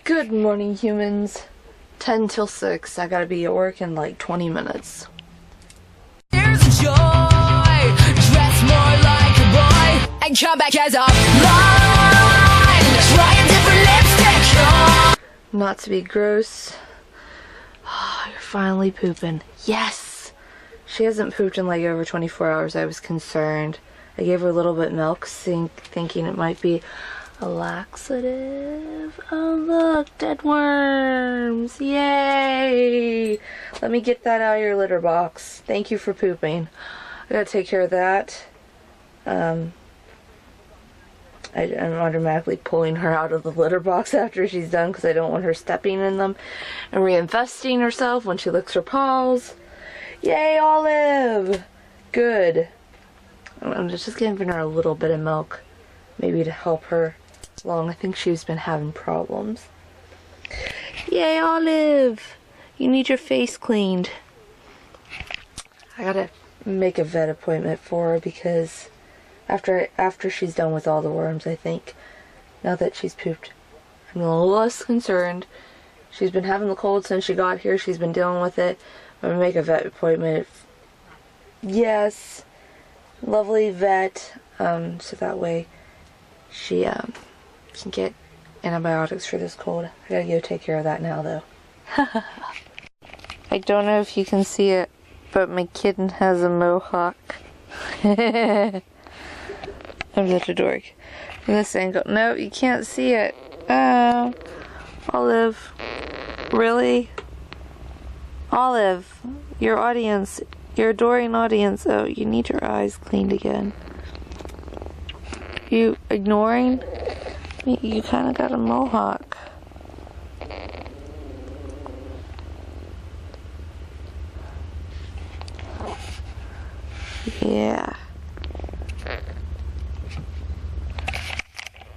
Good morning, humans. 10 till 6. I gotta be at work in like 20 minutes. There's a joy, dress more like a boy, and come back as a line. Try a different lipstick. Not to be gross. Oh, you're finally pooping. Yes! She hasn't pooped in like over 24 hours. I was concerned. I gave her a little bit of milk, thinking it might be a laxative. Oh look, dead worms! Yay! Let me get that out of your litter box. Thank you for pooping. I gotta take care of that. I'm automatically pulling her out of the litter box after she's done because I don't want her stepping in them and reinfesting herself when she licks her paws. Yay, Olive! Good. I'm just giving her a little bit of milk, maybe to help her along. I think she's been having problems. Yay, Olive! You need your face cleaned. I gotta make a vet appointment for her because after she's done with all the worms, I think, now that she's pooped, I'm a little less concerned. She's been having the cold since she got here. She's been dealing with it. I'm gonna make a vet appointment. Yes. Lovely vet, so that way she can get antibiotics for this cold. I gotta go take care of that now, though. I don't know if you can see it, but my kitten has a mohawk. I'm such a dork. From this angle, no, you can't see it. Oh, Olive, really? Olive, your audience. Your adoring audience, oh, you need your eyes cleaned again. You ignoring? You kind of got a mohawk. Yeah.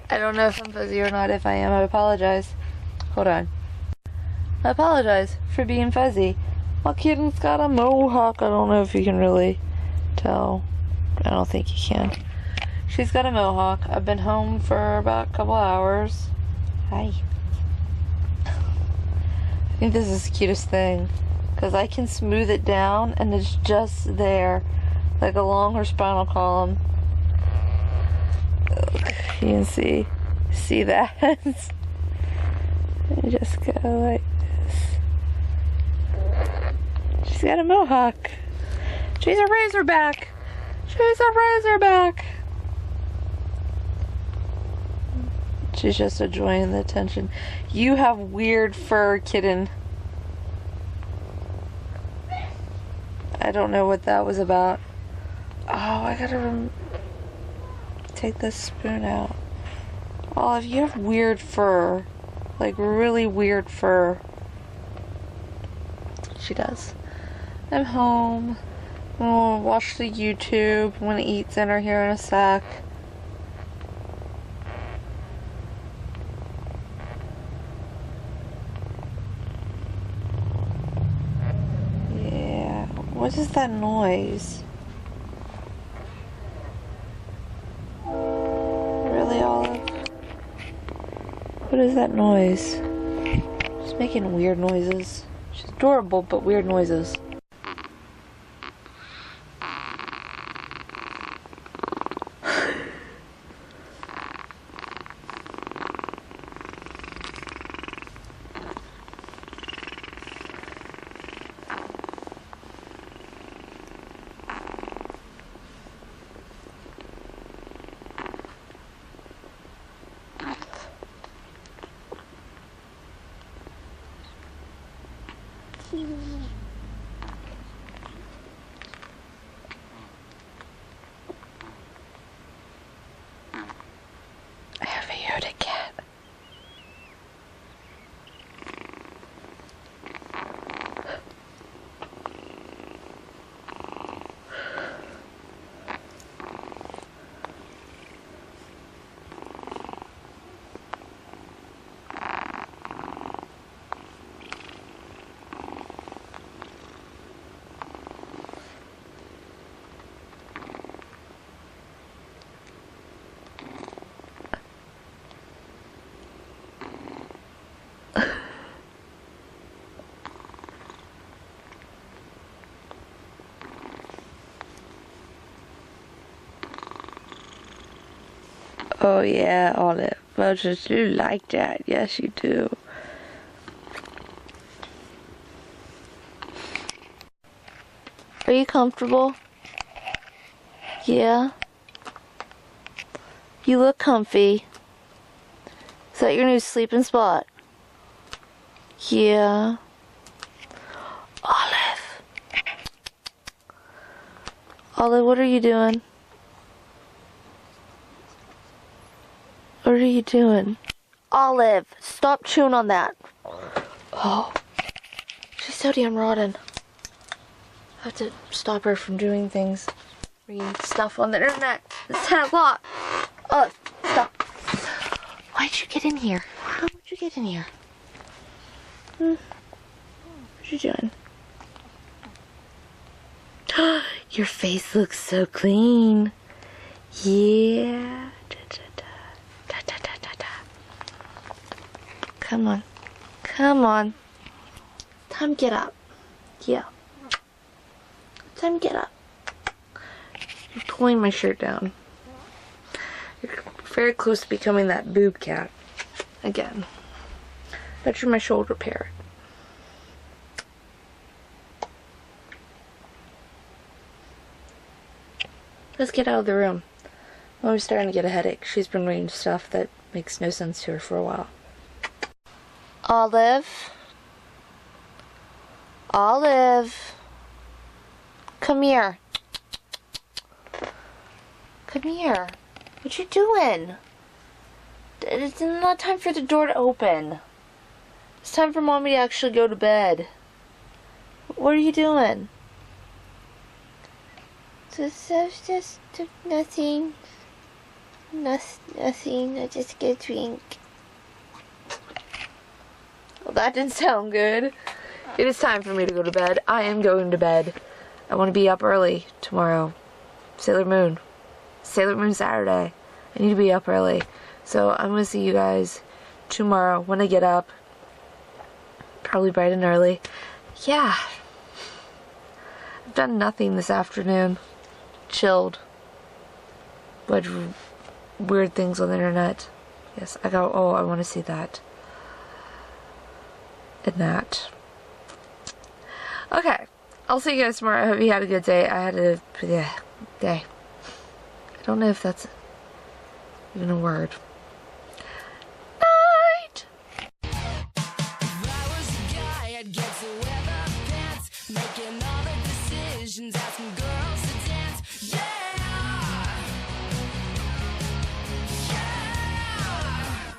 I don't know if I'm fuzzy or not. If I am, I apologize. Hold on. I apologize for being fuzzy. My kitten's got a mohawk. I don't know if you can really tell. I don't think you can. She's got a mohawk. I've been home for about a couple hours. Hi. I think this is the cutest thing because I can smooth it down and it's just there, like along her spinal column. Ugh, you can see that. You just go like this. She's got a mohawk. She's a razorback. She's a razorback. She's just enjoying the attention. You have weird fur, kitten. I don't know what that was about. Oh, I gotta take this spoon out. Olive, you have weird fur. Like really weird fur. She does. I'm home. We'll watch the YouTube. I'm gonna eat dinner here in a sec. Yeah. What is that noise? Really, Olive? What is that noise? She's making weird noises. She's adorable, but weird noises. I have a Yoda cat. Oh yeah, Olive. Moses, you like that. Yes, you do. Are you comfortable? Yeah? You look comfy. Is that your new sleeping spot? Yeah. Olive. Olive, what are you doing? What are you doing? Olive, stop chewing on that. Oh, she's so damn rotten. I have to stop her from doing things. Reading stuff on the internet. It's 10 o'clock. Olive, stop. Why'd you get in here? How would you get in here? What you doing? Your face looks so clean. Yeah. Come on. Come on. Time to get up. Yeah. Time to get up. You're pulling my shirt down. You're very close to becoming that boob cat. Again. Bet you're my shoulder parrot. Let's get out of the room. Mommy's starting to get a headache. She's been reading stuff that makes no sense to her for a while. Olive. Olive. Come here. Come here. What you doing? It's not time for the door to open. It's time for Mommy to actually go to bed. What are you doing? Just nothing. Nothing. I just get a drink. Well, that didn't sound good. It is time for me to go to bed. I am going to bed. I want to be up early tomorrow. Sailor Moon. Sailor Moon Saturday. I need to be up early. So I'm going to see you guys tomorrow when I get up. Probably bright and early. Yeah. I've done nothing this afternoon. Chilled. But weird things on the internet. Yes, I go, oh, I want to see that. And that. Okay. I'll see you guys tomorrow. I hope you had a good day. I had a day. I don't know if that's even a word. Night! If I was a guy, I'd get to wear the pants, making all the decisions, asking girls.